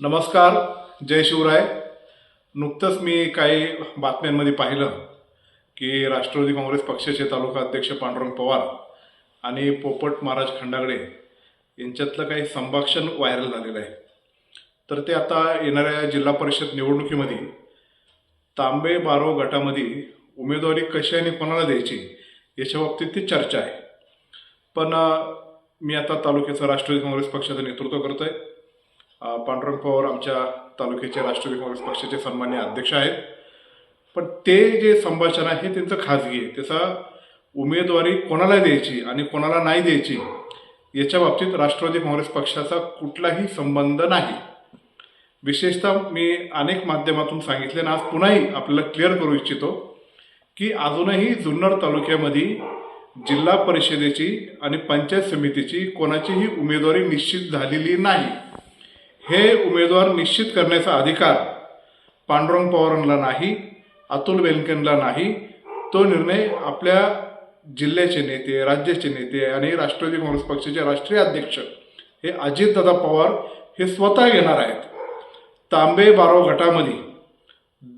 नमस्कार, जय शिवराय. नुकतंच मी काही बातम्यांमध्ये पाहिलं की राष्ट्रवादी काँग्रेस पक्षाचे तालुका अध्यक्ष पांडुरंग पवार आणि पोपट महाराज खंडागळे यांच्यातलं काही संभाषण व्हायरल झालेलं आहे. तर ते आता येणाऱ्या जिल्हा परिषद निवडणुकीमध्ये तांबे बारो गटामध्ये उमेदवारी कशी आणि कोणाला द्यायची याच्या बाबतीत ती चर्चा आहे. पण मी आता तालुक्याचं राष्ट्रवादी काँग्रेस पक्षाचं नेतृत्व करतोय. पांडुरंग पवार आमच्या तालुक्याचे राष्ट्रवादी काँग्रेस पक्षाचे सन्माननीय अध्यक्ष आहेत. पण ते जे संभाषण आहे त्यांचं खाजगी आहे. त्याचा उमेदवारी कोणाला द्यायची आणि कोणाला नाही द्यायची याच्या बाबतीत राष्ट्रवादी काँग्रेस पक्षाचा कुठलाही संबंध नाही. विशेषतः मी अनेक माध्यमातून सांगितले आणि आज पुन्हाही आपल्याला क्लिअर करू इच्छितो की अजूनही जुन्नर तालुक्यामध्ये जिल्हा परिषदेची आणि पंचायत समितीची कोणाचीही उमेदवारी निश्चित झालेली नाही. हे उमेदवार निश्चित करण्याचा अधिकार पांडुरंग पवारांना नाही, अतुल बेनकेंना नाही. तो निर्णय आपल्या जिल्ह्याचे नेते, राज्याचे नेते आणि राष्ट्रवादी काँग्रेस पक्षाचे राष्ट्रीय अध्यक्ष हे अजितदादा पवार हे स्वतः घेणार आहेत. तांबे बारो गटामध्ये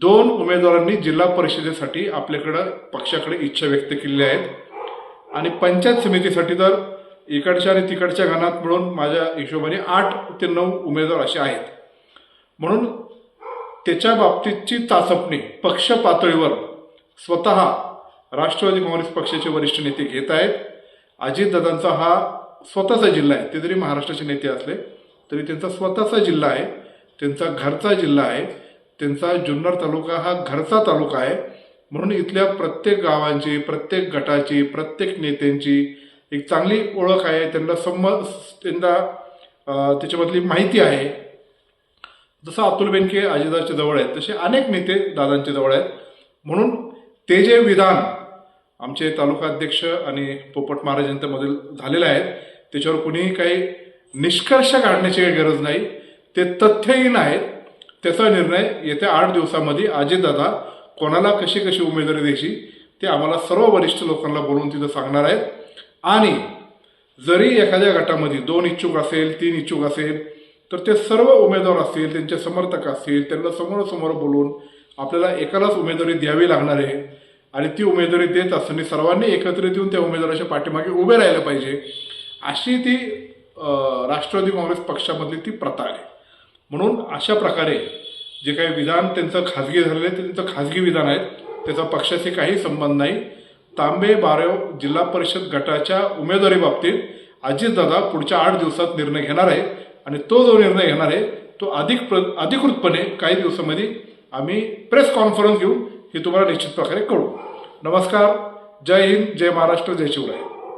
2 उमेदवारांनी जिल्हा परिषदेसाठी आपल्याकडं पक्षाकडे इच्छा व्यक्त केलेली आहेत आणि पंचायत समितीसाठी तर इकडच्या आणि तिकडच्या गणात मिळून माझ्या हिशोबाने 8 ते 9 उमेदवार असे आहेत. म्हणून त्याच्या बाबतीतची चाचपणी पक्ष पातळीवर स्वतः राष्ट्रवादी काँग्रेस पक्षाचे वरिष्ठ नेते घेत आहेत. अजितदादांचा हा स्वतःचा जिल्हा आहे. ते जरी महाराष्ट्राचे नेते असले तरी त्यांचा स्वतःचा जिल्हा आहे, त्यांचा घरचा जिल्हा आहे. त्यांचा जुन्नर तालुका हा घरचा तालुका आहे. म्हणून इथल्या प्रत्येक गावांची, प्रत्येक गटाची, प्रत्येक नेत्यांची एक चांगली ओळख आहे. त्यांना त्याच्यामधली माहिती आहे. जसं अतुल बेनके अजितदादाच्या जवळ आहेत तसे अनेक नेते दादांच्या जवळ आहेत. म्हणून ते जे विधान आमचे तालुका अध्यक्ष आणि पोपट महाराज यांच्यामधील झालेलं आहे त्याच्यावर कुणीही काही निष्कर्ष काढण्याची काही गरज नाही. ते तथ्यहीन आहेत. त्याचा निर्णय येत्या 8 दिवसामध्ये अजितदादा कोणाला कशी कशी उमेदवारी द्यायची ते आम्हाला सर्व वरिष्ठ लोकांना बोलवून तिथं सांगणार आहेत. आणि जरी एखाद्या गटामध्ये 2 इच्छुक असेल, 3 इच्छुक असेल तर ते सर्व उमेदवार असतील, त्यांचे समर्थक असतील, त्यांना समोरासमोर बोलून आपल्याला एकालाच उमेदवारी द्यावी लागणार आहे. आणि ती उमेदवारी देत असताना सर्वांनी एकत्रित येऊन त्या उमेदवाराच्या पाठीमागे उभे राहायला पाहिजे. अशी ती राष्ट्रवादी काँग्रेस पक्षामधली ती प्रथा आहे. म्हणून अशा प्रकारे जे काही विधान त्यांचं खाजगी झालेलं आहे ते त्यांचं खाजगी विधान आहे. त्याचा पक्षाशी काही संबंध नाही. तांबे बारो जिल्हा परिषद गटाच्या उमेदवारी बाबतीत अजितदादा पुढच्या 8 दिवसात निर्णय घेणार आहे आणि तो जो निर्णय घेणार आहे तो अधिकृतपणे काही दिवसामध्ये आम्ही प्रेस कॉन्फरन्स घेऊन हे तुम्हाला निश्चित प्रकारे कळू. नमस्कार, जय हिंद, जय महाराष्ट्र, जय शिवराय.